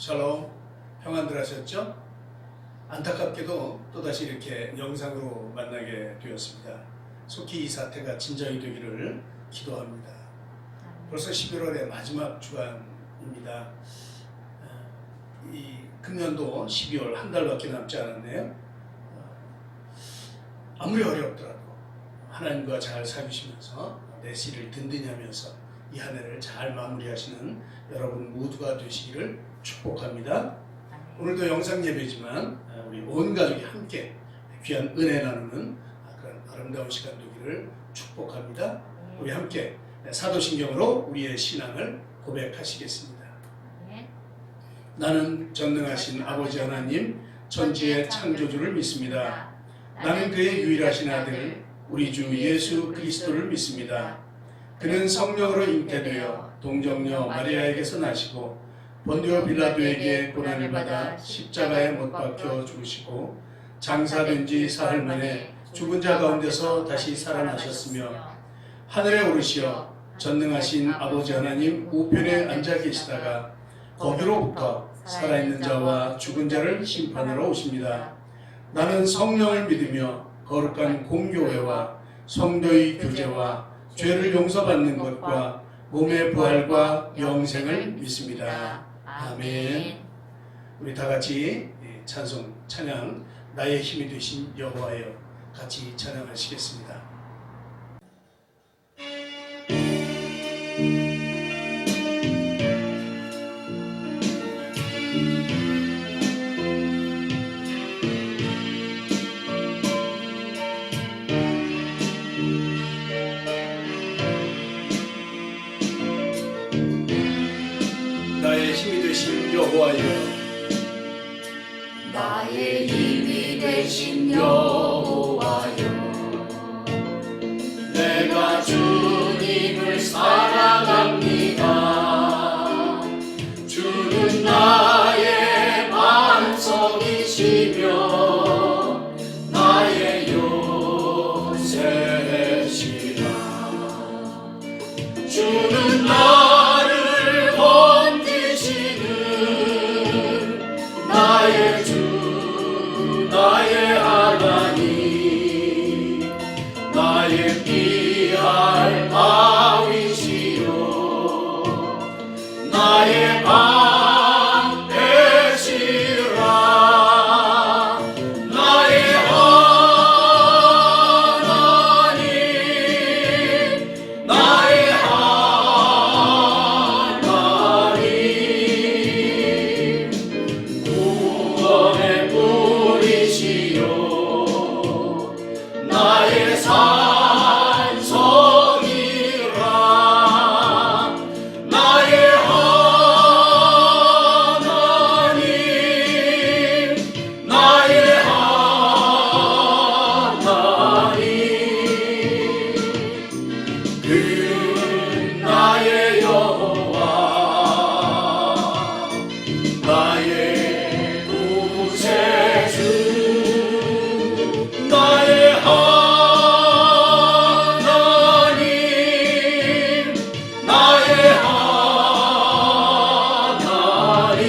샬롬, 평안들 하셨죠? 안타깝게도 또다시 이렇게 영상으로 만나게 되었습니다. 속히 이 사태가 진정이 되기를 기도합니다. 벌써 11월의 마지막 주간입니다. 이 금년도 12월 한 달밖에 남지 않았네요. 아무리 어렵더라도 하나님과 잘 사귀시면서 내 씨를 든든히 하면서 이 한 해를 잘 마무리하시는 여러분 모두가 되시기를 축복합니다. 오늘도 영상 예배지만 우리 온 가족이 함께 귀한 은혜 나누는 그런 아름다운 시간 되기를 축복합니다. 우리 함께 사도신경으로 우리의 신앙을 고백하시겠습니다. 나는 전능하신 아버지 하나님 천지의 창조주를 믿습니다. 나는 그의 유일하신 아들 우리 주 예수 그리스도를 믿습니다. 그는 성령으로 잉태되어 동정녀 마리아에게서 나시고 본디오 빌라도에게 고난을 받아 십자가에 못 박혀 죽으시고 장사된 지 사흘 만에 죽은 자 가운데서 다시 살아나셨으며 하늘에 오르시어 전능하신 아버지 하나님 우편에 앉아 계시다가 거기로부터 살아있는 자와 죽은 자를 심판하러 오십니다. 나는 성령을 믿으며 거룩한 공교회와 성도의 교제와 죄를 용서받는 것과 몸의 부활과 영생을 믿습니다. 아멘. 우리 다 같이 찬송, 찬양, 나의 힘이 되신 여호와여 같이 찬양하시겠습니다. 나의 힘이 되신 여호와여 나의 힘이 되신 여호와여 내가 주님을 사랑합니다. 주는 나의 반석이시며 나의 요새시라. 주는 나를 건지시는 나의 주 나의 하나님 나의 피할 바위시요 나의 방 되시라. 나의 하나님 나의 하나님 구원의 뿌리시요 나의 산성이라. 나의 하나님 나의 하나님 그 나의 여호와 나의 구세주 나의 하나님 나의 하나님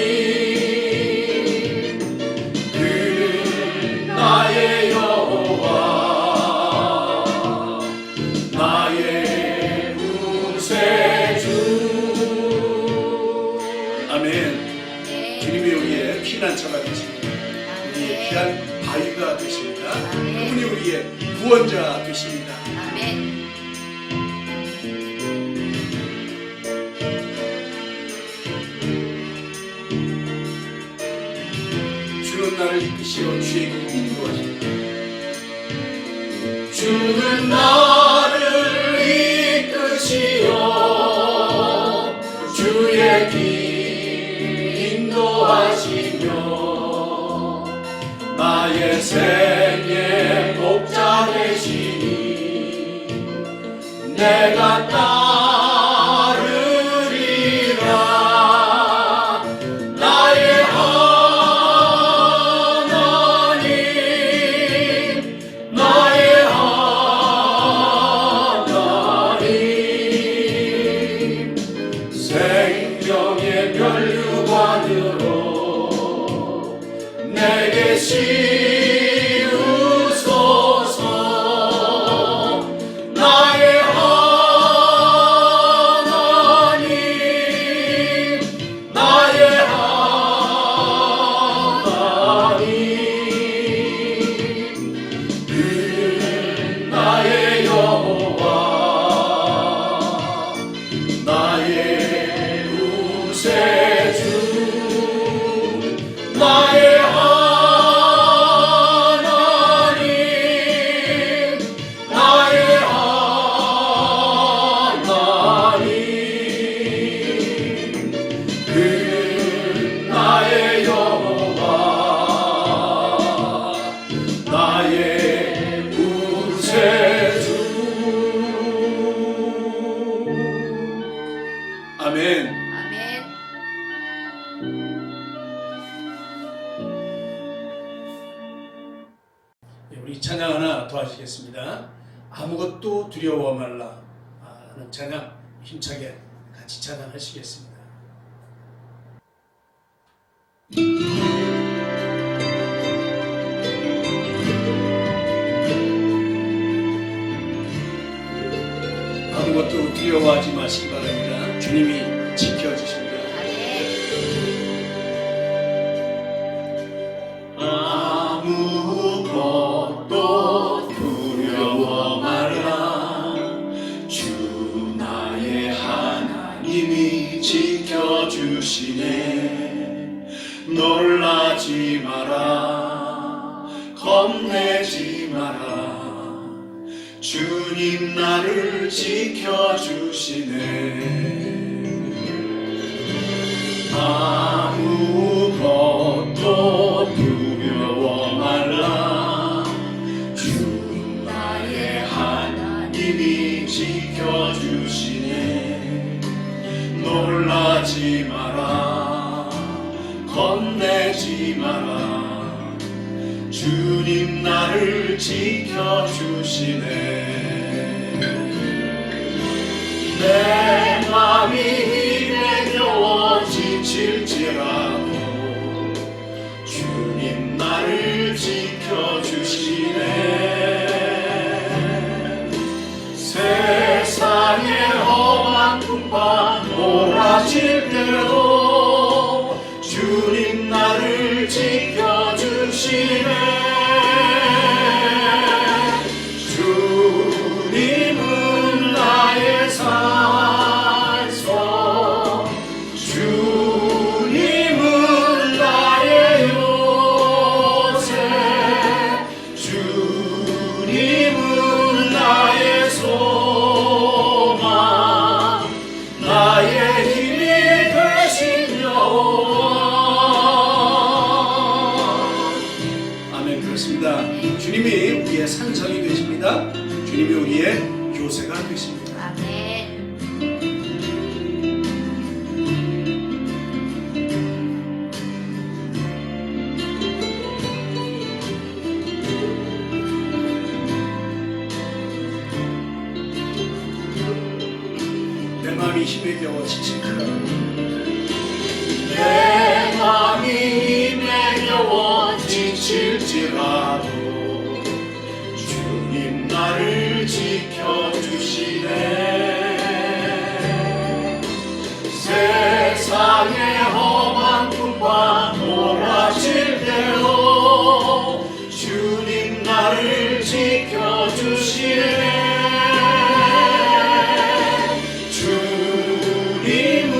그는 나의 여호와 나의 구세주. 아멘. 주님이 우리의 피난처가 되십니다. 우리의 귀한 바위가 되십니다. 그분이 우리의 구원자 되십니다. 아멘. 주는 나를 이끄시어 주의 길로 인도하십니다. 주는 나를 이끄시어 주의 길 인도하시며 나의 생의 목자 되시니 내가 따르리라. 나의 하나님 나의 하나님 생명의 면류관으로 내게 씌우소서. 나의 하나님, 나의 하나님, 그는 나의 여호와, 나의 구세주, 나의 하나님, 나의 하나님, 그는 나의 여호와, 나의 구세주. 아멘. 아멘. 우리 찬양 하나 더 하시겠습니다. 아무것도 두려워 말라 하는 찬양 힘차게 같이 찬양하시겠습니다. 아무것도 두려워하지 마시기 바랍니다. 주님이 지켜주십니다. 아무것도 두려워 말라. 주 나의 하나님이 지켜주시네. 놀라지 마라, 겁내지 마라. 주님 나를 지켜주시네. 아무것도 두려워 말라. 주 나의 하나님이 지켜주시네. 놀라지 마라, 겁내지 마라. 주님 나를 지켜주시네. 내 맘이 힘에 겨워 지칠지라도 주님 나를 지켜주시네. 세상의 험한 풍파 몰아칠 때도 주님 나를 지켜주시네. 주님은 나의 산소, 주님은 나의 요새, 주님은 나의 소망, 나의 힘이 되신 여호와. 아멘. 그렇습니다. 주님이 우리의 산성이 되십니다. 주님이 우리의 교세가 되십니다. 아멘. 내 마음이 힘에 겨워 지칠까. 내 맘이 힘에 겨워 지칠지라도 주님 나를 지켜주시네. 세상의 험한 풍파 몰아칠 때도 주님 나를 지켜주시네. 주님은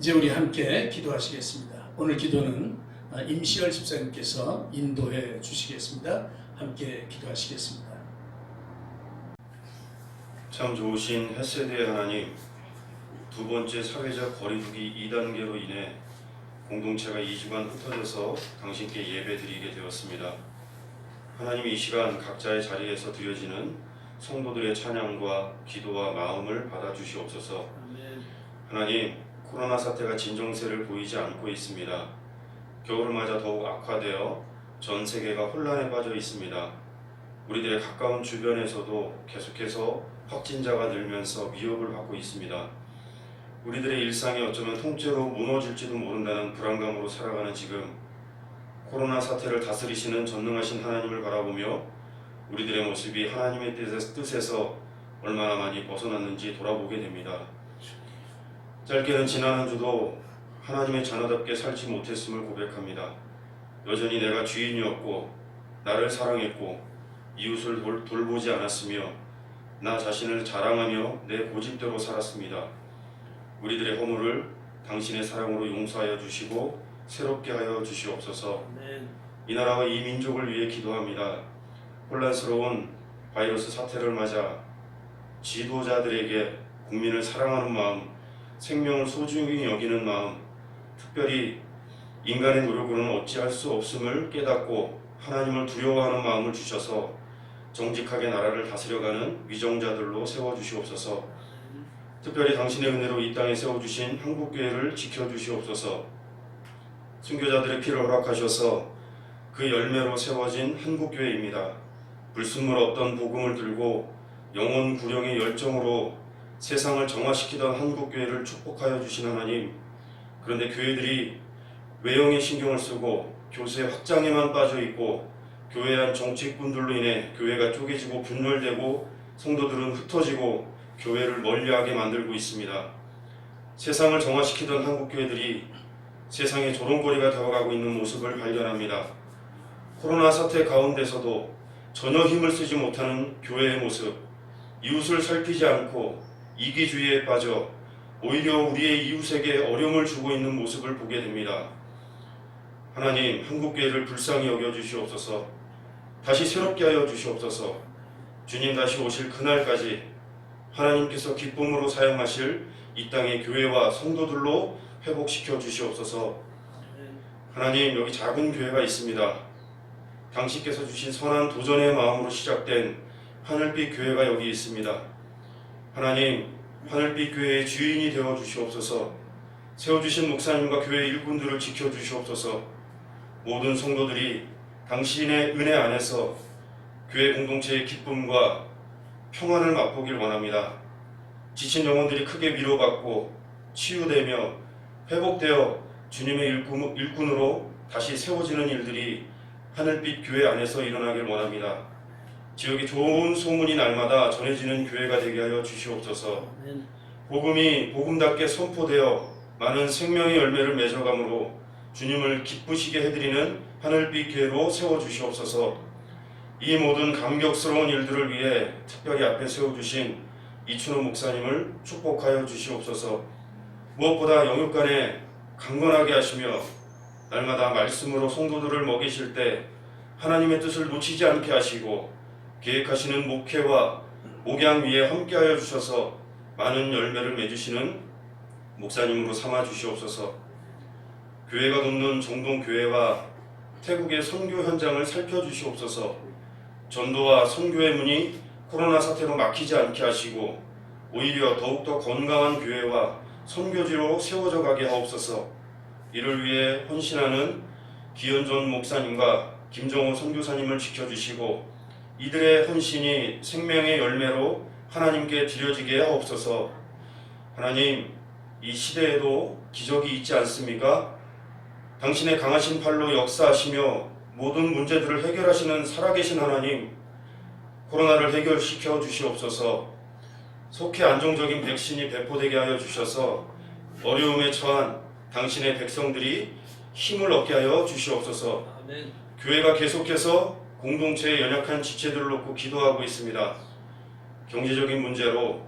이제 우리 함께 기도하시겠습니다. 오늘 기도는 임시열 집사님께서 인도해 주시겠습니다. 함께 기도하시겠습니다. 참 좋으신 헷세대의 하나님, 두 번째 사회적 거리두기 2단계로 인해 공동체가 2주간 흩어져서 당신께 예배드리게 되었습니다. 하나님, 이 시간 각자의 자리에서 드려지는 성도들의 찬양과 기도와 마음을 받아주시옵소서. 하나님, 코로나 사태가 진정세를 보이지 않고 있습니다. 겨울을 맞아 더욱 악화되어 전 세계가 혼란에 빠져 있습니다. 우리들의 가까운 주변에서도 계속해서 확진자가 늘면서 위협을 받고 있습니다. 우리들의 일상이 어쩌면 통째로 무너질지도 모른다는 불안감으로 살아가는 지금, 코로나 사태를 다스리시는 전능하신 하나님을 바라보며 우리들의 모습이 하나님의 뜻에서 얼마나 많이 벗어났는지 돌아보게 됩니다. 짧게는 지난 한 주도 하나님의 자녀답게 살지 못했음을 고백합니다. 여전히 내가 주인이었고 나를 사랑했고 이웃을 돌보지 않았으며 나 자신을 자랑하며 내 고집대로 살았습니다. 우리들의 허물을 당신의 사랑으로 용서하여 주시고 새롭게 하여 주시옵소서. 이 나라와 이 민족을 위해 기도합니다. 혼란스러운 바이러스 사태를 맞아 지도자들에게 국민을 사랑하는 마음, 생명을 소중히 여기는 마음, 특별히 인간의 노력으로는 어찌할 수 없음을 깨닫고 하나님을 두려워하는 마음을 주셔서 정직하게 나라를 다스려가는 위정자들로 세워주시옵소서. 특별히 당신의 은혜로 이 땅에 세워주신 한국교회를 지켜주시옵소서. 순교자들의 피를 허락하셔서 그 열매로 세워진 한국교회입니다. 불순물 없던 복음을 들고 영혼 구령의 열정으로 세상을 정화시키던 한국교회를 축복하여 주신 하나님, 그런데 교회들이 외형에 신경을 쓰고 교세 확장에만 빠져있고 교회 안 정치꾼들로 인해 교회가 쪼개지고 분열되고 성도들은 흩어지고 교회를 멀리하게 만들고 있습니다. 세상을 정화시키던 한국교회들이 세상의 조롱거리가 되어가고 있는 모습을 발견합니다. 코로나 사태 가운데서도 전혀 힘을 쓰지 못하는 교회의 모습, 이웃을 살피지 않고 이기주의에 빠져 오히려 우리의 이웃에게 어려움을 주고 있는 모습을 보게 됩니다. 하나님, 한국교회를 불쌍히 여겨주시옵소서. 다시 새롭게 하여 주시옵소서. 주님 다시 오실 그날까지 하나님께서 기쁨으로 사용하실 이 땅의 교회와 성도들로 회복시켜 주시옵소서. 하나님, 여기 작은 교회가 있습니다. 당신께서 주신 선한 도전의 마음으로 시작된 하늘빛 교회가 여기 있습니다. 하나님, 하늘빛 교회의 주인이 되어 주시옵소서. 세워주신 목사님과 교회 일꾼들을 지켜 주시옵소서. 모든 성도들이 당신의 은혜 안에서 교회 공동체의 기쁨과 평안을 맛보길 원합니다. 지친 영혼들이 크게 위로받고 치유되며 회복되어 주님의 일꾼으로 다시 세워지는 일들이 하늘빛 교회 안에서 일어나길 원합니다. 지역이 좋은 소문이 날마다 전해지는 교회가 되게 하여 주시옵소서. 복음이 복음답게 선포되어 많은 생명의 열매를 맺어감으로 주님을 기쁘시게 해드리는 하늘빛 교회로 세워주시옵소서. 이 모든 감격스러운 일들을 위해 특별히 앞에 세워주신 이춘호 목사님을 축복하여 주시옵소서. 무엇보다 영육간에 강건하게 하시며 날마다 말씀으로 성도들을 먹이실 때 하나님의 뜻을 놓치지 않게 하시고 계획하시는 목회와 목양 위에 함께하여 주셔서 많은 열매를 맺으시는 목사님으로 삼아 주시옵소서. 교회가 돕는 정동교회와 태국의 선교 현장을 살펴주시옵소서. 전도와 선교의 문이 코로나 사태로 막히지 않게 하시고 오히려 더욱더 건강한 교회와 선교지로 세워져 가게 하옵소서. 이를 위해 헌신하는 기현존 목사님과 김정호 선교사님을 지켜주시고 이들의 헌신이 생명의 열매로 하나님께 드려지게 하옵소서. 하나님, 이 시대에도 기적이 있지 않습니까? 당신의 강하신 팔로 역사하시며 모든 문제들을 해결하시는 살아계신 하나님, 코로나를 해결시켜 주시옵소서. 속히 안정적인 백신이 배포되게 하여 주셔서 어려움에 처한 당신의 백성들이 힘을 얻게 하여 주시옵소서. 아멘. 교회가 계속해서 공동체의 연약한 지체들을 놓고 기도하고 있습니다. 경제적인 문제로,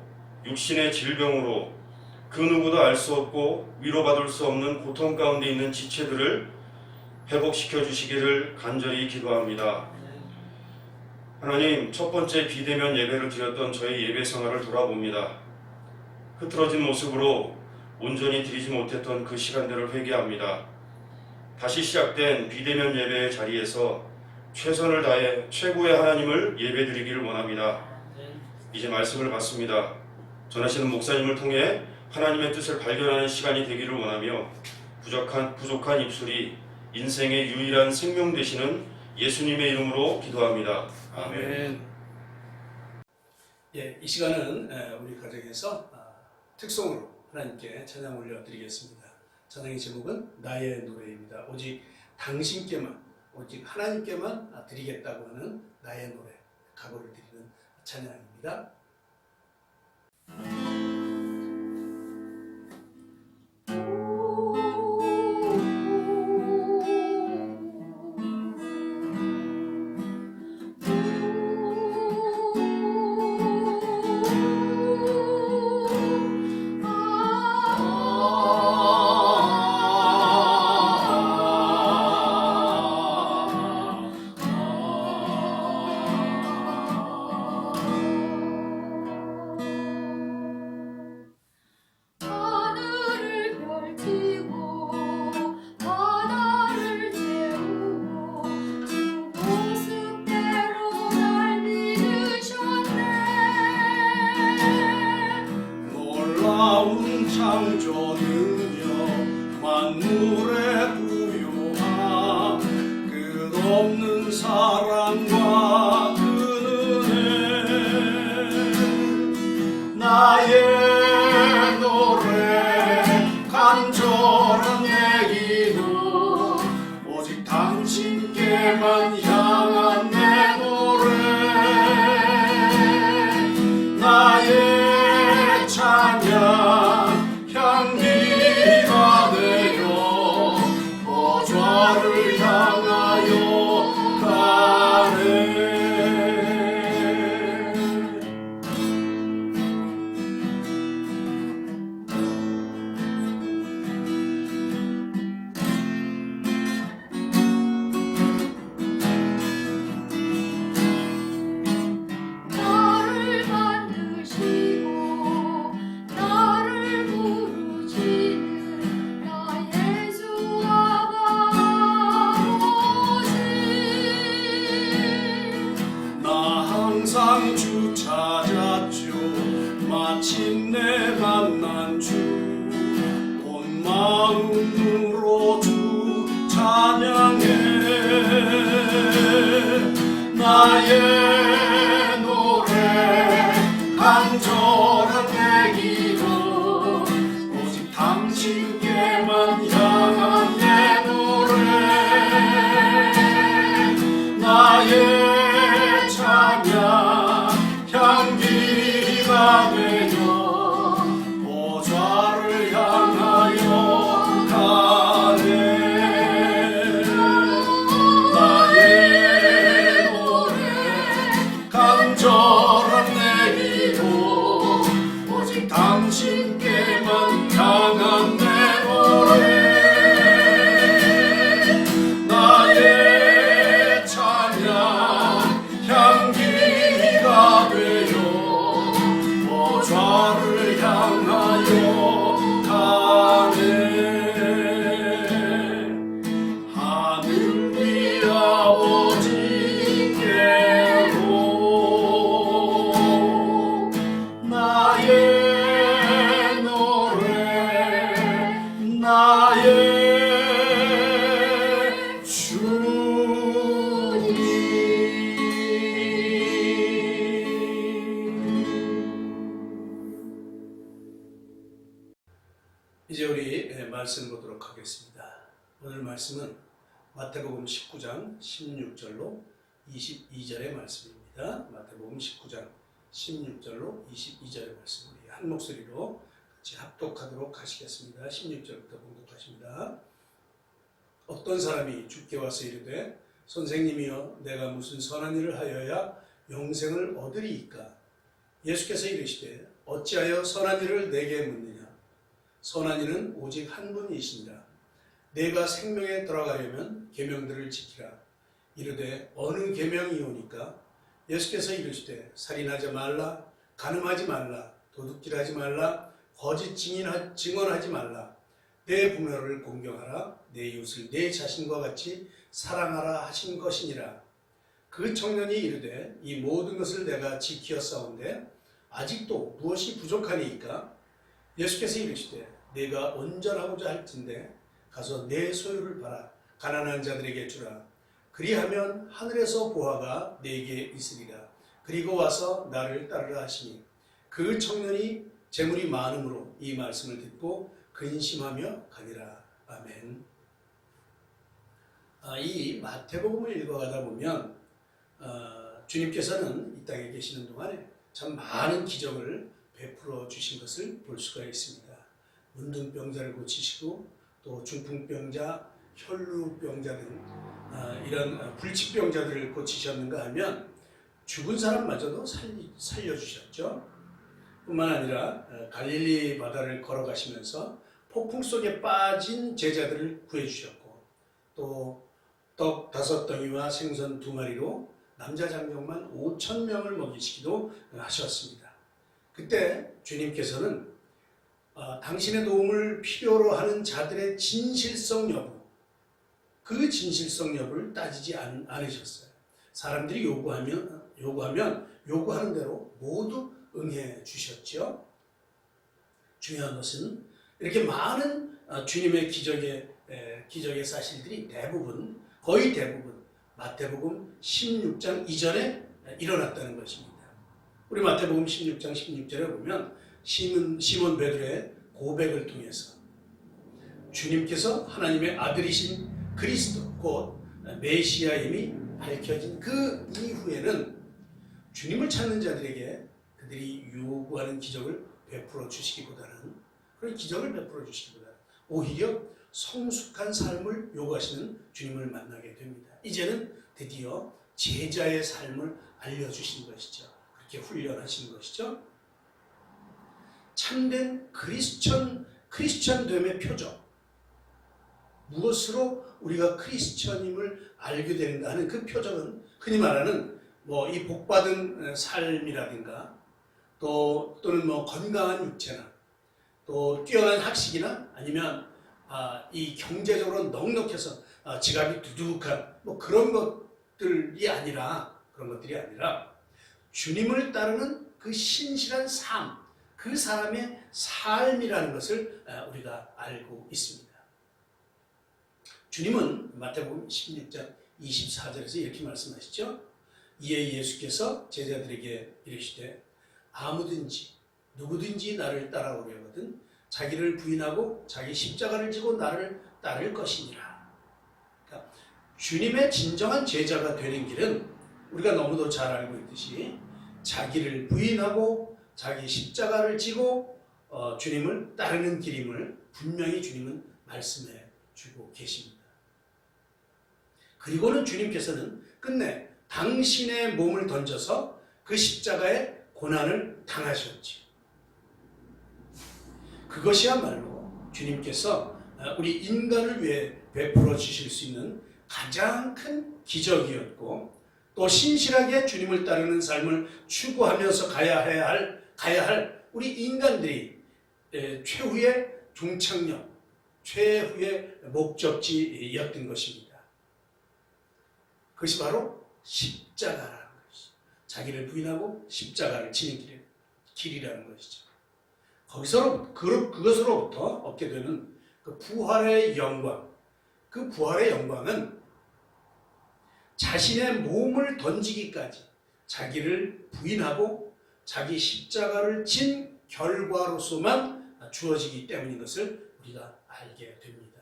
육신의 질병으로, 그 누구도 알 수 없고 위로받을 수 없는 고통 가운데 있는 지체들을 회복시켜 주시기를 간절히 기도합니다. 하나님, 첫 번째 비대면 예배를 드렸던 저의 예배 생활을 돌아봅니다. 흐트러진 모습으로 온전히 드리지 못했던 그 시간들을 회개합니다. 다시 시작된 비대면 예배의 자리에서 최선을 다해 최고의 하나님을 예배드리기를 원합니다. 이제 말씀을 받습니다. 전하시는 목사님을 통해 하나님의 뜻을 발견하는 시간이 되기를 원하며 부족한 입술이 인생의 유일한 생명 되시는 예수님의 이름으로 기도합니다. 아멘. 예, 이 시간은 우리 가정에서 특송으로 하나님께 찬양 올려드리겠습니다. 찬양의 제목은 나의 노래입니다. 오직 당신께만, 오직 하나님께만 드리겠다고 하는 나의 노래, 각오를 드리는 찬양입니다. 창조 능력 만물에 부요함 끝없는 사랑과 그 은혜 나의 노래 간절한 내 기도 오직 당신께만 향한 내 노래 나의 찬양 향기가 되어 보좌를 향하여 가네. 나를 만드시고 나를 부르시는 나 예수 아버지 나 항상 주 찾았죠 마침내 만난 주 온 마음으로 주 찬양해 나의 노래 간절한 내 기도 오직 당신께만 향한 내 노래 나의 찬양 향기가 되어 보좌를 향하여 가네 나의 노래 간절한 내 기도 오직 당신께만 향한 내 노래 나의 찬양 향기가 되어 보좌를 향하여 가네 하늘 위 아버지께로 나의 노래 나의 이제 우리 말씀 보도록 하겠습니다. 오늘 말씀은 마태복음 19장 16절로 22절의 말씀입니다. 마태복음 19장 16절로 22절의 말씀 우리 한 목소리로 같이 합독하도록 하시겠습니다. 16절부터 봉독하십니다. 어떤 사람이 주께 와서 이르되 선생님이여 내가 무슨 선한 일을 하여야 영생을 얻으리이까? 예수께서 이르시되 어찌하여 선한 일을 내게 묻느냐? 선한 이는 오직 한 분이시니라. 내가 생명에 들어가려면 계명들을 지키라. 이르되 어느 계명이 오니까? 예수께서 이르시되 살인하지 말라, 간음하지 말라, 도둑질하지 말라, 거짓 증언하지 말라, 내 부모를 공경하라, 내 이웃을 내 자신과 같이 사랑하라 하신 것이니라. 그 청년이 이르되 이 모든 것을 내가 지키었사온데 아직도 무엇이 부족하니이까? 예수께서 이르시되 내가 온전하고자 할진대 가서 내 소유를 팔아 가난한 자들에게 주라. 그리하면 하늘에서 보화가 내게 있으리라. 그리고 와서 나를 따르라 하시니 그 청년이 재물이 많음으로 이 말씀을 듣고 근심하며 가니라. 아멘. 이 마태복음을 읽어가다 보면 주님께서는 이 땅에 계시는 동안에 참 많은 기적을 베풀어 주신 것을 볼 수가 있습니다. 문둥병자를 고치시고 또 중풍병자, 혈루병자 등 이런 불치병자들을 고치셨는가 하면 죽은 사람마저도 살려주셨죠. 뿐만 아니라 갈릴리 바다를 걸어가시면서 폭풍 속에 빠진 제자들을 구해주셨고 또 떡 5덩이와 생선 2마리로 남자 장정만 5,000명을 먹이시기도 하셨습니다. 그때 주님께서는 당신의 도움을 필요로 하는 자들의 진실성 여부, 그 진실성 여부를 따지지 않으셨어요. 사람들이 요구하면 요구하는 대로 모두 응해 주셨죠. 중요한 것은 이렇게 많은 주님의 기적의 사실들이 거의 대부분 마태복음 16장 이전에 일어났다는 것입니다. 우리 마태복음 16장 16절에 보면 시몬 베드로의 고백을 통해서 주님께서 하나님의 아들이신 그리스도 곧 메시아임이 밝혀진 그 이후에는 주님을 찾는 자들에게 그들이 요구하는 기적을 베풀어 주시기보다는 오히려 성숙한 삶을 요구하시는 주님을 만나게 됩니다. 이제는 드디어 제자의 삶을 알려주신 것이죠. 그렇게 훈련하신 것이죠. 참된 크리스천됨의 표적, 무엇으로 우리가 크리스천임을 알게 되는가 하는 그 표적은 흔히 말하는 이 복받은 삶이라든가 또는 건강한 육체나 또 뛰어난 학식이나 아니면 이 경제적으로 넉넉해서 지갑이 두둑한 그런 것들이 아니라 주님을 따르는 그 신실한 삶, 그 사람의 삶이라는 것을 우리가 알고 있습니다. 주님은 마태복음 16장 24절에서 이렇게 말씀하시죠. 이에 예수께서 제자들에게 이르시되 누구든지 나를 따라오려거든 자기를 부인하고 자기 십자가를 지고 나를 따를 것이니라. 그러니까 주님의 진정한 제자가 되는 길은 우리가 너무도 잘 알고 있듯이 자기를 부인하고 자기 십자가를 지고 주님을 따르는 길임을 분명히 주님은 말씀해 주고 계십니다. 그리고는 주님께서는 끝내 당신의 몸을 던져서 그 십자가의 고난을 당하셨지. 그것이야말로 주님께서 우리 인간을 위해 베풀어 주실 수 있는 가장 큰 기적이었고 또 신실하게 주님을 따르는 삶을 추구하면서 가야 할 우리 인간들이 최후의 종착역, 최후의 목적지였던 것입니다. 그것이 바로 십자가라는 것이죠. 자기를 부인하고 십자가를 지는 길이라는 것이죠. 그것으로부터 얻게 되는 그 부활의 영광, 그 부활의 영광은 자신의 몸을 던지기까지 자기를 부인하고 자기 십자가를 진 결과로서만 주어지기 때문인 것을 우리가 알게 됩니다.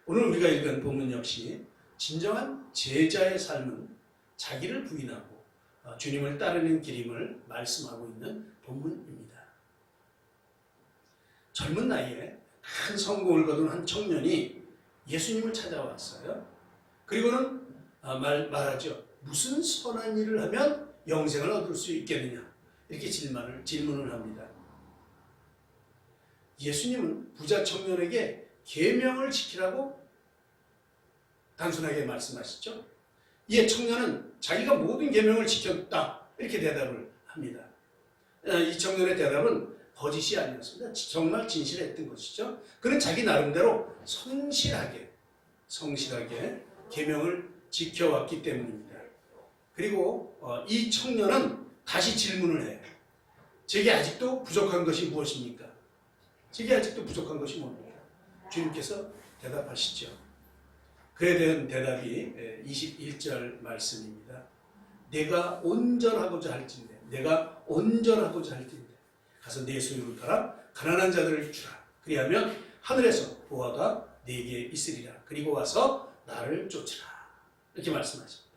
오늘 우리가 읽은 본문 역시 진정한 제자의 삶은 자기를 부인하고 주님을 따르는 길임을 말씀하고 있는 본문입니다. 젊은 나이에 큰 성공을 거둔 한 청년이 예수님을 찾아왔어요. 그리고는 말하죠. 무슨 선한 일을 하면 영생을 얻을 수 있겠느냐? 이렇게 질문을 합니다. 예수님은 부자 청년에게 계명을 지키라고 단순하게 말씀하시죠. 이에 청년은 자기가 모든 계명을 지켰다 이렇게 대답을 합니다. 이 청년의 대답은 거짓이 아니었습니다. 정말 진실했던 것이죠. 그는 자기 나름대로 성실하게 계명을 지켜왔기 때문입니다. 그리고 이 청년은 다시 질문을 해요. 제게 아직도 부족한 것이 무엇입니까? 제게 아직도 부족한 것이 뭡니까? 주님께서 대답하시죠. 그에 대한 대답이 21절 말씀입니다. 내가 온전하고자 할진대 가서 내 소유를 팔아 가난한 자들을 주라. 그리하면 하늘에서 보화가 네게 있으리라. 그리고 와서 나를 쫓으라. 이렇게 말씀하십니다.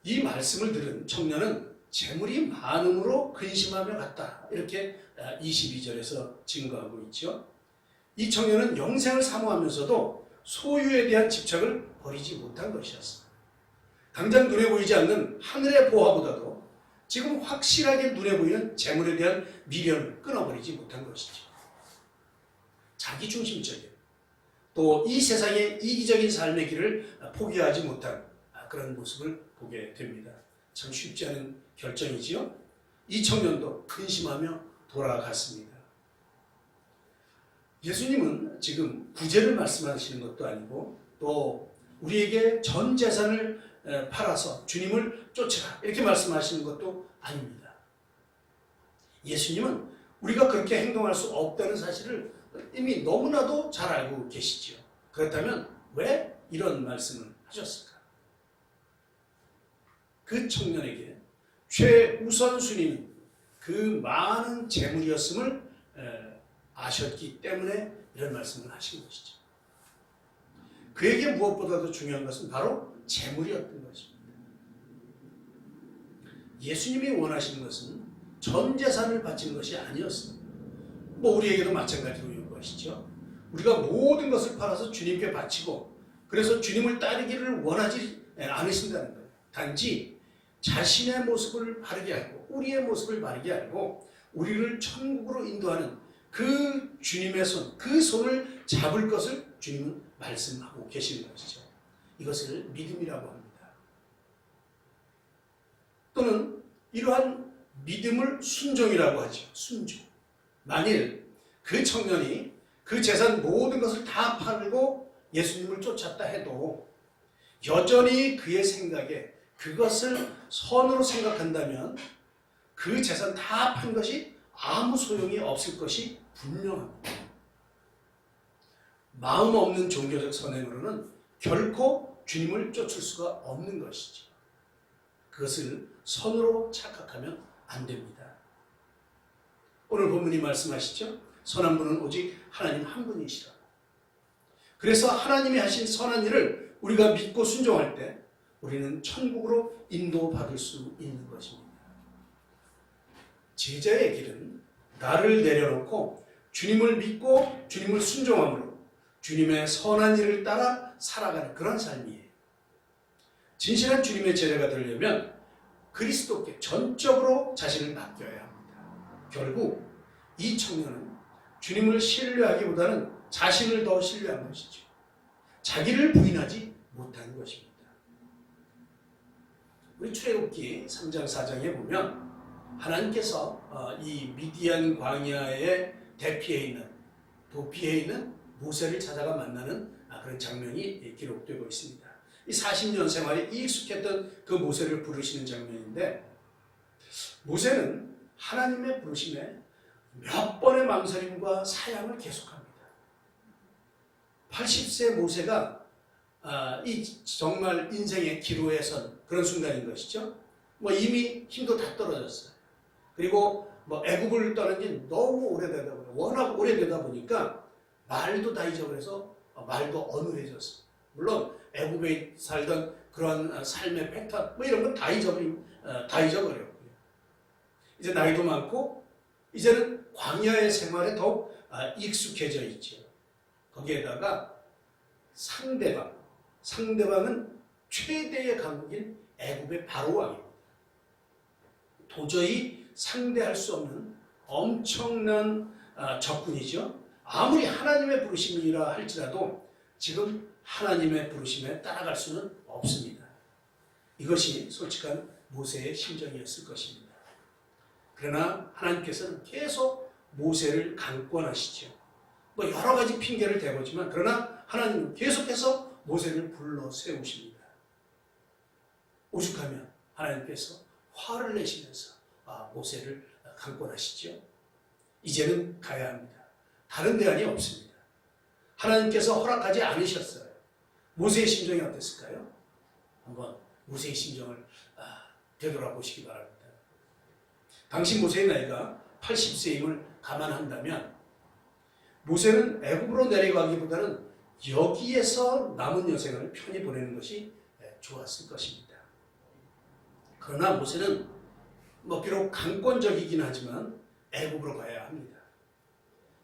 이 말씀을 들은 청년은 재물이 많음으로 근심하며 갔다. 이렇게 22절에서 증거하고 있죠. 이 청년은 영생을 사모하면서도 소유에 대한 집착을 버리지 못한 것이었습니다. 당장 눈에 보이지 않는 하늘의 보화보다도 지금 확실하게 눈에 보이는 재물에 대한 미련을 끊어버리지 못한 것이죠. 자기중심적인 또 이 세상의 이기적인 삶의 길을 포기하지 못한 그런 모습을 보게 됩니다. 참 쉽지 않은 결정이지요. 이 청년도 근심하며 돌아갔습니다. 예수님은 지금 구제를 말씀하시는 것도 아니고 또 우리에게 전 재산을 팔아서 주님을 쫓으라 이렇게 말씀하시는 것도 아닙니다. 예수님은 우리가 그렇게 행동할 수 없다는 사실을 이미 너무나도 잘 알고 계시지요. 그렇다면 왜 이런 말씀을 하셨을까? 그 청년에게 최우선순위는 그 많은 재물이었음을 아셨기 때문에 이런 말씀을 하신 것이죠. 그에게 무엇보다도 중요한 것은 바로 재물이었던 것입니다. 예수님이 원하시는 것은 전 재산을 바치는 것이 아니었습니다. 우리에게도 마찬가지로 요구하시죠. 우리가 모든 것을 팔아서 주님께 바치고 그래서 주님을 따르기를 원하지 않으신다는 거예요. 단지 자신의 모습을 바르게 알고 우리의 모습을 바르게 알고 우리를 천국으로 인도하는 그 주님의 손, 그 손을 잡을 것을 주님은 말씀하고 계시는 것이죠. 이것을 믿음이라고 합니다. 또는 이러한 믿음을 순종이라고 하죠. 순종. 만일 그 청년이 그 재산 모든 것을 다 팔고 예수님을 쫓았다 해도 여전히 그의 생각에 그것을 선으로 생각한다면 그 재산 다 판 것이 아무 소용이 없을 것이 분명합니다. 마음 없는 종교적 선행으로는 결코 주님을 쫓을 수가 없는 것이죠. 그것을 선으로 착각하면 안 됩니다. 오늘 본문이 말씀하시죠. 선한 분은 오직 하나님 한 분이시라고. 그래서 하나님이 하신 선한 일을 우리가 믿고 순종할 때 우리는 천국으로 인도받을 수 있는 것입니다. 제자의 길은 나를 내려놓고 주님을 믿고 주님을 순종함으로 주님의 선한 일을 따라 살아가는 그런 삶이에요. 진실한 주님의 제자가 되려면 그리스도께 전적으로 자신을 맡겨야 합니다. 결국 이 청년은 주님을 신뢰하기보다는 자신을 더 신뢰한 것이죠. 자기를 부인하지 못한 것입니다. 우리 출애굽기 3장 4장에 보면 하나님께서 이 미디안 광야의 대피해 있는 도피해 있는 모세를 찾아가 만나는 그런 장면이 기록되고 있습니다. 이 40년 생활에 익숙했던 그 모세를 부르시는 장면인데 모세는 하나님의 부르심에 몇 번의 망설임과 사양을 계속합니다. 80세 모세가 이 정말 인생의 기로에 선 그런 순간인 것이죠. 이미 힘도 다 떨어졌어요. 그리고 애굽을 떠난 지 너무 오래되다 보니까 워낙 오래되다 보니까 말도 다 잊어버려서 말도 어눌해졌어요. 물론 애굽에 살던 그런 삶의 패턴 이런 건 다 잊어버렸고요. 이제 나이도 많고 이제는 광야의 생활에 더욱 익숙해져 있죠. 거기에다가 상대방은 최대의 강국인 애굽의 바로 왕입니다. 도저히 상대할 수 없는 엄청난 적군이죠. 아무리 하나님의 부르심이라 할지라도 지금 하나님의 부르심에 따라갈 수는 없습니다. 이것이 솔직한 모세의 심정이었을 것입니다. 그러나 하나님께서는 계속 모세를 강권하시죠. 뭐 여러 가지 핑계를 대보지만 그러나 하나님은 계속해서 모세를 불러 세우십니다. 오죽하면 하나님께서 화를 내시면서 모세를 강권하시죠. 이제는 가야 합니다. 다른 대안이 없습니다. 하나님께서 허락하지 않으셨어요. 모세의 심정이 어땠을까요? 한번 모세의 심정을 되돌아보시기 바랍니다. 당시 모세의 나이가 80세임을 감안한다면 모세는 애굽으로 내려가기보다는 여기에서 남은 여생을 편히 보내는 것이 좋았을 것입니다. 그러나 모세는 비록 강권적이긴 하지만 애굽으로 가야 합니다.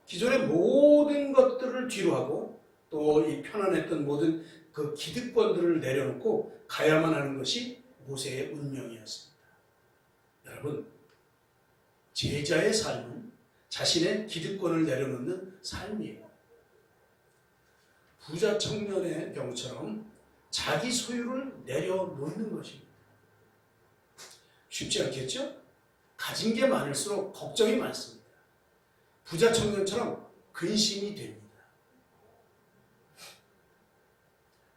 기존의 모든 것들을 뒤로 하고 또 이 편안했던 모든 그 기득권들을 내려놓고 가야만 하는 것이 모세의 운명이었습니다. 여러분, 제자의 삶은 자신의 기득권을 내려놓는 삶이에요. 부자 청년의 경우처럼 자기 소유를 내려놓는 것입니다. 쉽지 않겠죠? 가진 게 많을수록 걱정이 많습니다. 부자 청년처럼 근심이 됩니다.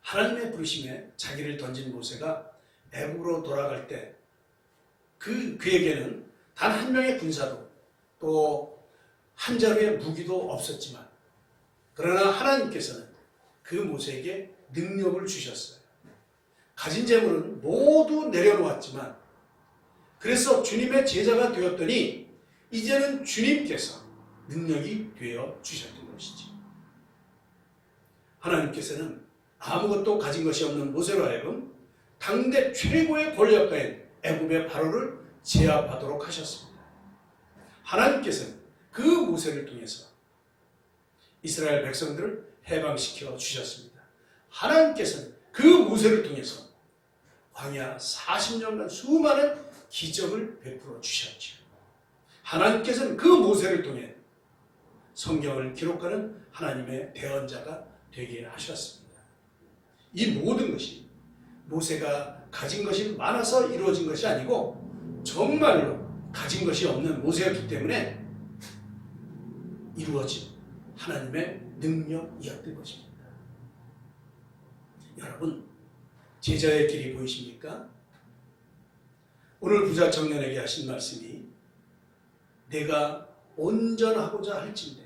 하나님의 부르심에 자기를 던진 모세가 애굽으로 돌아갈 때 그에게는 단 한 명의 군사도 또 한 자루의 무기도 없었지만 그러나 하나님께서는 그 모세에게 능력을 주셨어요. 가진 재물은 모두 내려놓았지만 그래서 주님의 제자가 되었더니 이제는 주님께서 능력이 되어 주셨던 것이죠. 하나님께서는 아무것도 가진 것이 없는 모세로 하여금 당대 최고의 권력가인 애굽의 바로를 제압하도록 하셨습니다. 하나님께서는 그 모세를 통해서 이스라엘 백성들을 해방시켜 주셨습니다. 하나님께서는 그 모세를 통해서 광야 40년간 수많은 기적을 베풀어 주셨죠. 하나님께서는 그 모세를 통해 성경을 기록하는 하나님의 대언자가 되게 하셨습니다. 이 모든 것이 모세가 가진 것이 많아서 이루어진 것이 아니고 정말로 가진 것이 없는 모세였기 때문에 이루어진 하나님의 능력이었던 것입니다. 여러분, 제자의 길이 보이십니까? 오늘 부자 청년에게 하신 말씀이 내가 온전하고자 할진대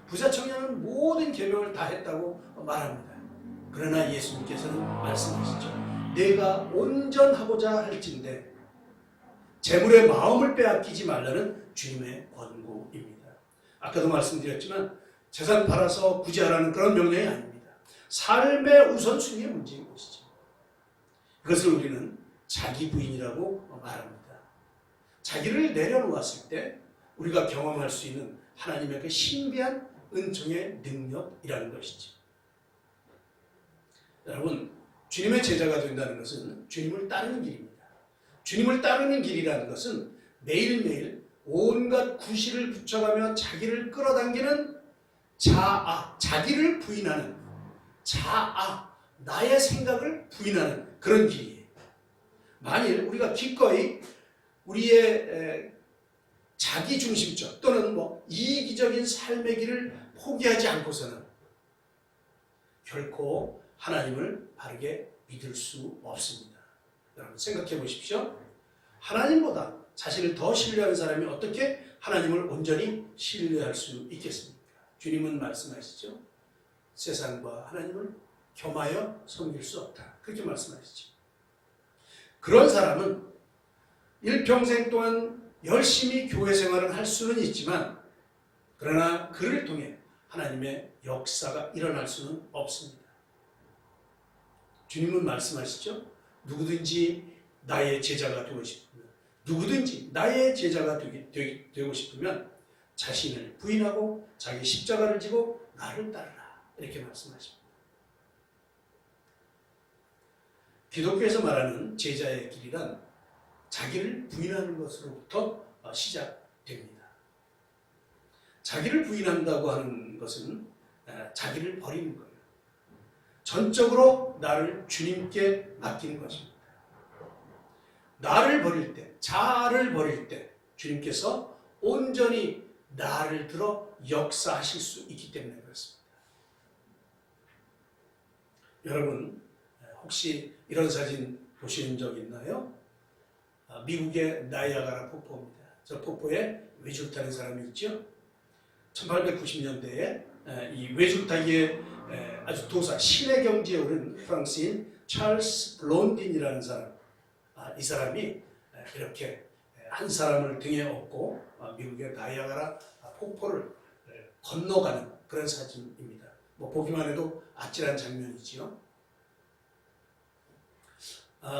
부자 청년은 모든 계명을 다 했다고 말합니다. 그러나 예수님께서는 말씀하시죠. 내가 온전하고자 할진대 재물의 마음을 빼앗기지 말라는 주님의 권고입니다. 아까도 말씀드렸지만 재산 팔아서 구제하라는 그런 명령이 아닙니다. 삶의 우선순위의 문제인 것이죠. 그것을 우리는 자기 부인이라고 말합니다. 자기를 내려놓았을 때 우리가 경험할 수 있는 하나님의 그 신비한 은총의 능력이라는 것이죠. 여러분, 주님의 제자가 된다는 것은 주님을 따르는 길입니다. 주님을 따르는 길이라는 것은 매일매일 온갖 구실을 붙여가며 자기를 끌어당기는 자기를 부인하는 나의 생각을 부인하는 그런 길이에요. 만일 우리가 기꺼이 우리의 자기중심적 또는 이기적인 삶의 길을 포기하지 않고서는 결코 하나님을 바르게 믿을 수 없습니다. 여러분 생각해 보십시오. 하나님보다 자신을 더 신뢰하는 사람이 어떻게 하나님을 온전히 신뢰할 수 있겠습니까? 주님은 말씀하시죠. 세상과 하나님을 겸하여 섬길 수 없다. 그렇게 말씀하시죠. 그런 사람은 일평생 동안 열심히 교회 생활을 할 수는 있지만 그러나 그를 통해 하나님의 역사가 일어날 수는 없습니다. 주님은 말씀하시죠. 누구든지 나의 제자가 되고 싶으면 자신을 부인하고 자기 십자가를 지고 나를 따르라. 이렇게 말씀하십니다. 기독교에서 말하는 제자의 길이란 자기를 부인하는 것으로부터 시작됩니다. 됩니다. 자기를 부인한다고 하는 것은 자기를 버리는 거예요. 전적으로 나를 주님께 맡기는 것입니다. 나를 버릴 때, 자아를 버릴 때 주님께서 온전히 나를 들어 역사하실 수 있기 때문에 그렇습니다. 여러분 혹시 이런 사진 보신 적 있나요? 미국의 나이아가라 폭포입니다. 저 폭포에 외줄 타는 사람이 있죠. 1890년대에 이 외줄 타기에 아주 도사 신의 경지에 오른 프랑스인 찰스 블론딘이라는 사람, 이 사람이 이렇게 한 사람을 등에 업고 미국의 나이아가라 폭포를 건너가는 그런 사진입니다. 뭐 보기만 해도 아찔한 장면이지요.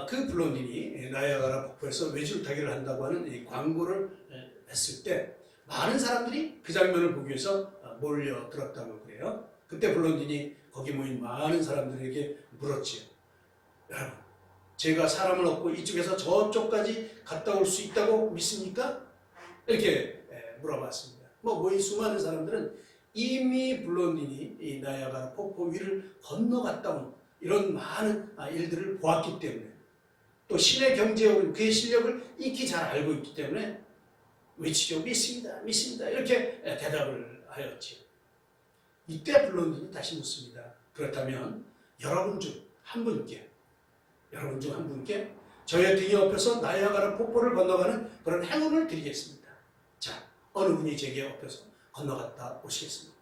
그 블론딘이 나이아가라 폭포에서 외줄타기를 한다고 하는 이 광고를 했을 때 많은 사람들이 그 장면을 보기 위해서 몰려들었다고 그래요. 그때 블론딘이 거기 모인 많은 사람들에게 물었지요. 여러분, 제가 사람을 얻고 이쪽에서 저쪽까지 갔다 올 수 있다고 믿습니까? 이렇게 물어봤습니다. 모인 수많은 사람들은 이미 블론딘이 이 나이아가라 폭포 위를 건너갔다 온 이런 많은 일들을 보았기 때문에 또 신의 경지에 오른 그의 실력을 익히 잘 알고 있기 때문에 외치죠. 믿습니다. 믿습니다. 이렇게 대답을 하였지요. 이때 블론딘이 다시 묻습니다. 그렇다면 여러분 중 한 분께 저의 등에 업혀서 나이아가라 폭포를 건너가는 그런 행운을 드리겠습니다. 자, 어느 분이 제게 업혀서 건너갔다 오시겠습니까?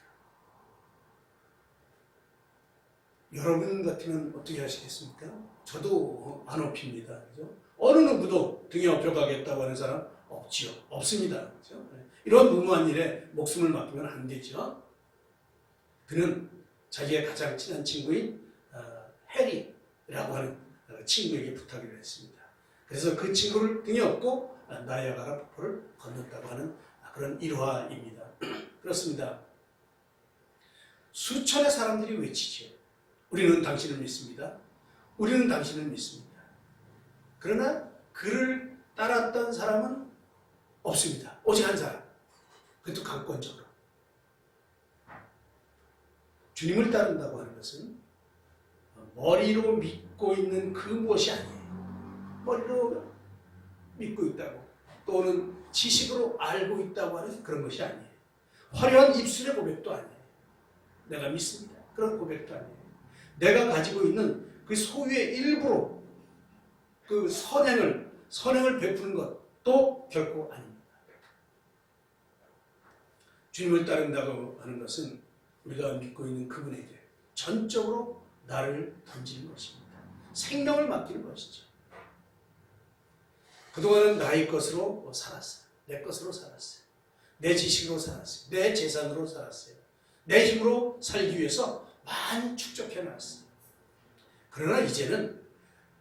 여러분 같으면 어떻게 하시겠습니까? 저도 안 업힙니다. 그죠? 어느 누구도 등에 업혀가겠다고 하는 사람 없지요. 없습니다. 그죠? 이런 무모한 일에 목숨을 맡기면 안 되죠. 그는 자기의 가장 친한 친구인 해리라고 하는 친구에게 부탁을 했습니다. 그래서 그 친구를 등에 업고 나이아가라 폭포를 건넜다고 하는 그런 일화입니다. 그렇습니다. 수천의 사람들이 외치죠. 우리는 당신을 믿습니다. 우리는 당신을 믿습니다. 그러나 그를 따랐던 사람은 없습니다. 오직 한 사람. 그것도 강권적으로. 주님을 따른다고 하는 것은 머리로 믿고 있는 그 무엇이 아니에요. 머리로 믿고 있다고 또는 지식으로 알고 있다고 하는 그런 것이 아니에요. 화려한 입술의 고백도 아니에요. 내가 믿습니다. 그런 고백도 아니에요. 내가 가지고 있는 그 소유의 일부로 그 선행을 베푸는 것도 결코 아닙니다. 주님을 따른다고 하는 것은 우리가 믿고 있는 그분에게 전적으로 나를 던지는 것입니다. 생명을 맡기는 것이죠. 그동안은 나의 것으로 살았어요. 내 것으로 살았어요. 내 지식으로 살았어요. 내 재산으로 살았어요. 내 힘으로 살기 위해서 많이 축적해 놨어요. 그러나 이제는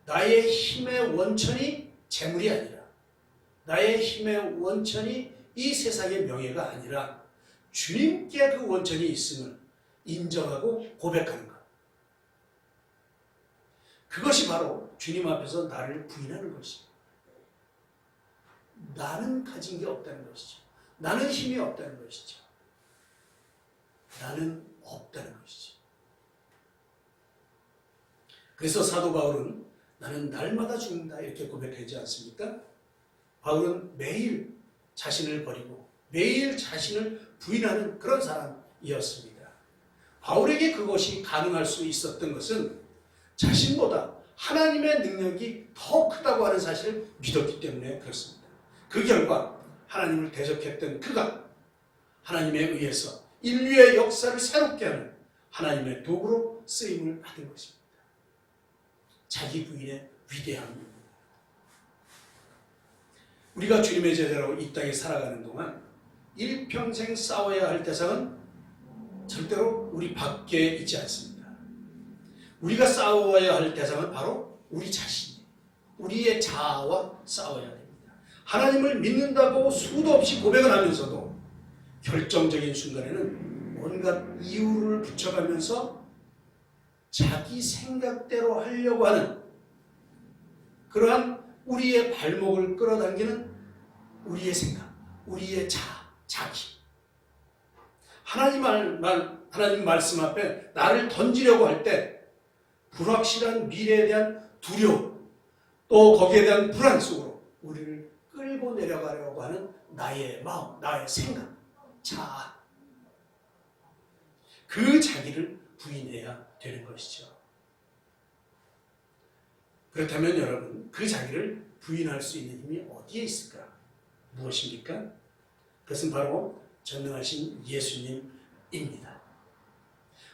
나의 힘의 원천이 재물이 아니라 나의 힘의 원천이 이 세상의 명예가 아니라 주님께 그 원천이 있음을 인정하고 고백하는 것. 그것이 바로 주님 앞에서 나를 부인하는 것입니다. 나는 가진 게 없다는 것이죠. 나는 힘이 없다는 것이죠. 나는 없다는 것이죠. 그래서 사도 바울은 나는 날마다 죽는다 이렇게 고백하지 않습니까? 바울은 매일 자신을 버리고 매일 자신을 부인하는 그런 사람이었습니다. 바울에게 그것이 가능할 수 있었던 것은 자신보다 하나님의 능력이 더 크다고 하는 사실을 믿었기 때문에 그렇습니다. 그 결과 하나님을 대적했던 그가 하나님에 의해서 인류의 역사를 새롭게 하는 하나님의 도구로 쓰임을 받은 것입니다. 자기 부인의 위대함입니다. 우리가 주님의 제자로 이 땅에 살아가는 동안 일평생 싸워야 할 대상은 절대로 우리 밖에 있지 않습니다. 우리가 싸워야 할 대상은 바로 우리 자신이에요. 우리의 자아와 싸워야 됩니다. 하나님을 믿는다고 수도 없이 고백을 하면서도 결정적인 순간에는 온갖 이유를 붙여가면서 자기 생각대로 하려고 하는 그러한 우리의 발목을 끌어당기는 우리의 생각, 우리의 자기. 하나님 말씀 앞에 나를 던지려고 할 때 불확실한 미래에 대한 두려움, 또 거기에 대한 불안 속으로 우리를 끌고 내려가려고 하는 나의 마음, 나의 생각, 그 자기를 부인해야 되는 것이죠. 그렇다면 여러분, 그 자기를 부인할 수 있는 힘이 어디에 있을까? 무엇입니까? 그것은 바로 전능하신 예수님입니다.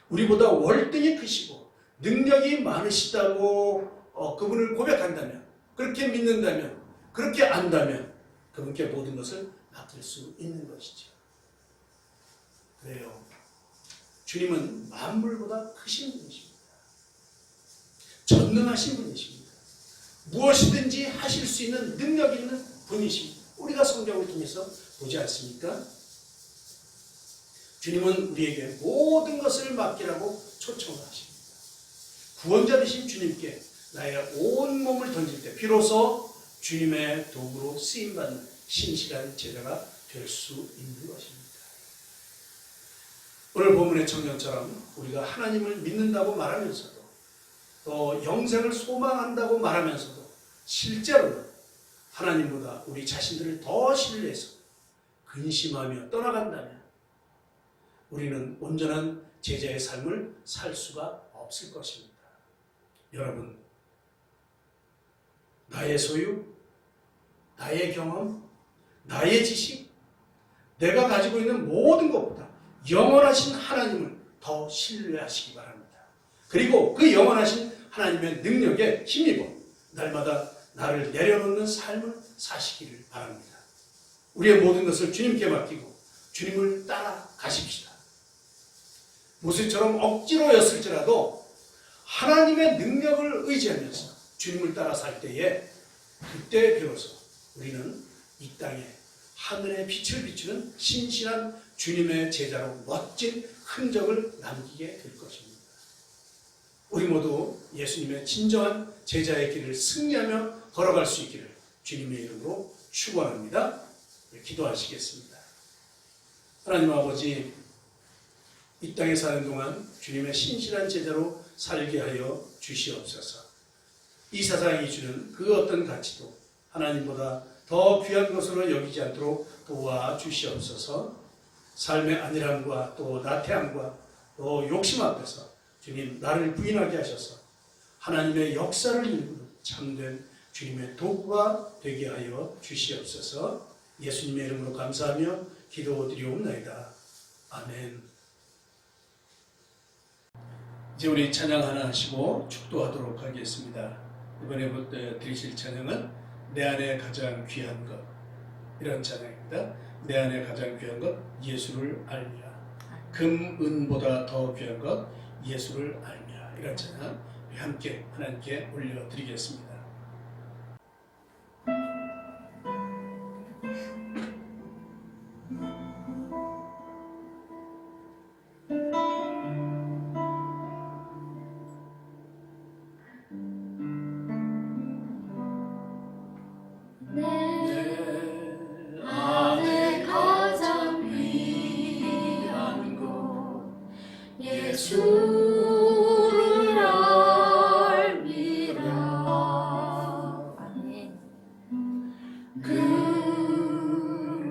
우리보다 월등히 크시고 능력이 많으시다고 그분을 고백한다면, 그렇게 믿는다면, 그렇게 안다면 그분께 모든 것을 맡길 수 있는 것이죠. 그래요. 주님은 만물보다 크신 분이십니다. 전능하신 분이십니다. 무엇이든지 하실 수 있는 능력 있는 분이십니다. 우리가 성경을 통해서 보지 않습니까? 주님은 우리에게 모든 것을 맡기라고 초청을 하십니다. 구원자 되신 주님께 나의 온 몸을 던질 때 비로소 주님의 도구로 쓰임받는 신실한 제자가 될 수 있는 것입니다. 오늘 본문의 청년처럼 우리가 하나님을 믿는다고 말하면서도 또 영생을 소망한다고 말하면서도 실제로는 하나님보다 우리 자신들을 더 신뢰해서 근심하며 떠나간다면 우리는 온전한 제자의 삶을 살 수가 없을 것입니다. 여러분, 나의 소유, 나의 경험, 나의 지식, 내가 가지고 있는 모든 것보다 영원하신 하나님을 더 신뢰하시기 바랍니다. 그리고 그 영원하신 하나님의 능력에 힘입어 날마다 나를 내려놓는 삶을 사시기를 바랍니다. 우리의 모든 것을 주님께 맡기고 주님을 따라 가십시다. 모세처럼 억지로였을지라도 하나님의 능력을 의지하면서 주님을 따라 살 때에 그때 비로소 우리는 이 땅에 하늘의 빛을 비추는 신실한 주님의 제자로 멋진 흔적을 남기게 될 것입니다. 우리 모두 예수님의 진정한 제자의 길을 승리하며 걸어갈 수 있기를 주님의 이름으로 축원합니다. 기도하시겠습니다. 하나님 아버지, 이 땅에 사는 동안 주님의 신실한 제자로 살게 하여 주시옵소서. 이 세상이 주는 그 어떤 가치도 하나님보다 더 귀한 것으로 여기지 않도록 도와주시옵소서. 삶의 안일함과 또 나태함과 또 욕심 앞에서 주님 나를 부인하게 하셔서 하나님의 역사를 이루는 참된 주님의 도구가 되게 하여 주시옵소서. 예수님의 이름으로 감사하며 기도드리옵나이다. 아멘. 이제 우리 찬양 하나 하시고 축도하도록 하겠습니다. 이번에 드리실 찬양은 내 안에 가장 귀한 것, 이런 찬양입니다. 내 안에 가장 귀한 것 예수를 알미라. 금, 은보다 더 귀한 것 예수를 알미라. 이런 찬양 함께 하나님께 올려드리겠습니다. 예수를 알미라. 아멘.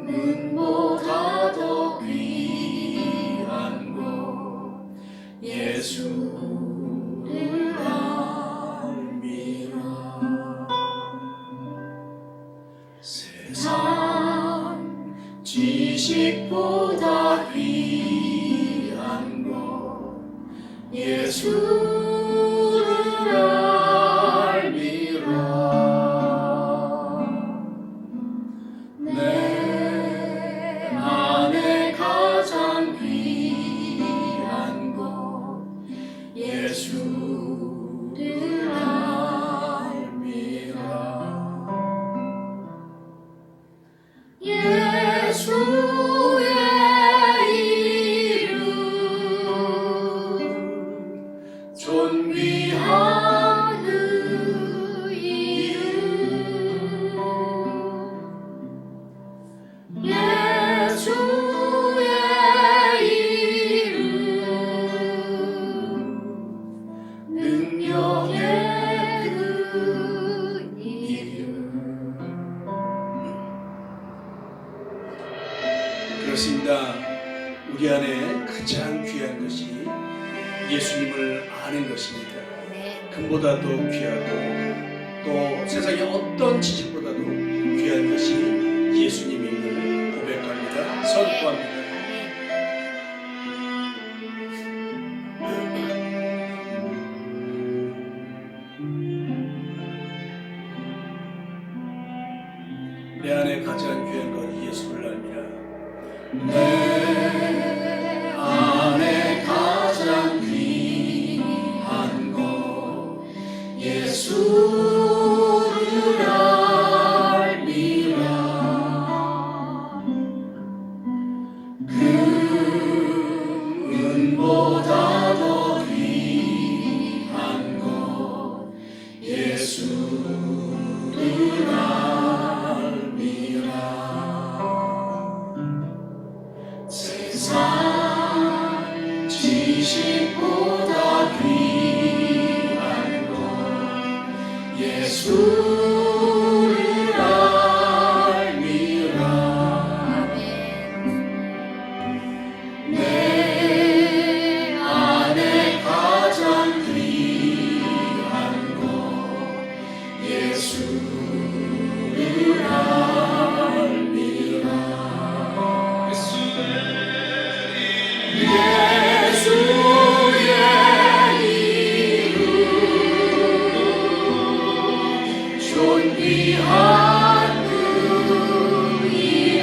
금은보다 더 귀한 것 예수를 알미라. 세상 지식보다 귀한 것 예수를 알미라. 내 안에 가장 귀한 것 예수를 알미라. 예수의 이름 존귀한 그 이름 그렇습니다. 우리 안에 가장 귀한 것이 예수님을 아는 것입니다. 금보다도 귀하고 또 세상의 어떤 지식보다도 귀한 것이 예수님임을 고백합니다. 선포합니다. 내 안에 가장 귀한 건 예수를 알미라. 내 안에 가장 귀한 것 예수를 알미라. 금보다 더 귀한 것 예수를 알미라. 세상 지식보다 귀한 것 예수를 알미라. 내 안에 가장 귀한 것 예수를 알미라. 예수의 이름 존귀한 그 이름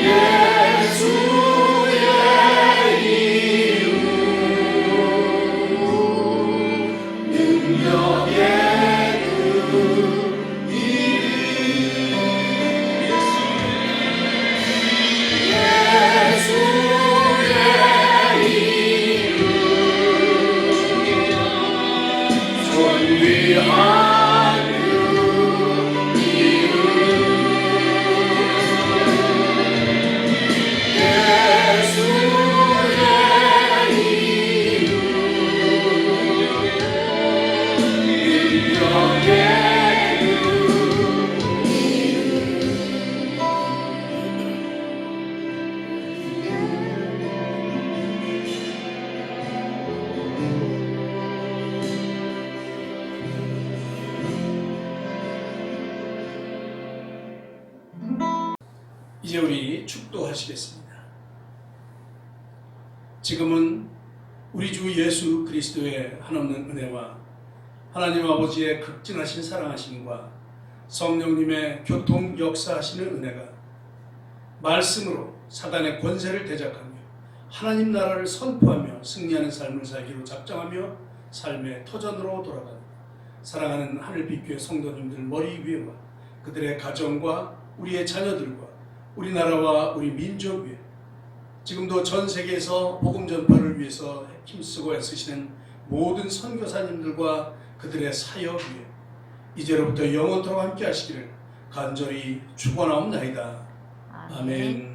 예수의 이름 능력의 그 이제 우리 축도하시겠습니다. 지금은 우리 주 예수 그리스도의 한없는 은혜와 하나님 아버지의 극진하신 사랑하심과 성령님의 교통 역사하시는 은혜가 말씀으로 사단의 권세를 대적하며 하나님 나라를 선포하며 승리하는 삶을 살기로 작정하며 삶의 터전으로 돌아가는 사랑하는 하늘빛교회 성도님들 머리 위에와 그들의 가정과 우리의 자녀들과 우리나라와 우리 민족 위에 지금도 전 세계에서 복음 전파를 위해서 힘쓰고 애쓰시는 모든 선교사님들과 그들의 사역 위에 이제로부터 영원토록 함께 하시기를 간절히 축원하옵나이다. 아멘.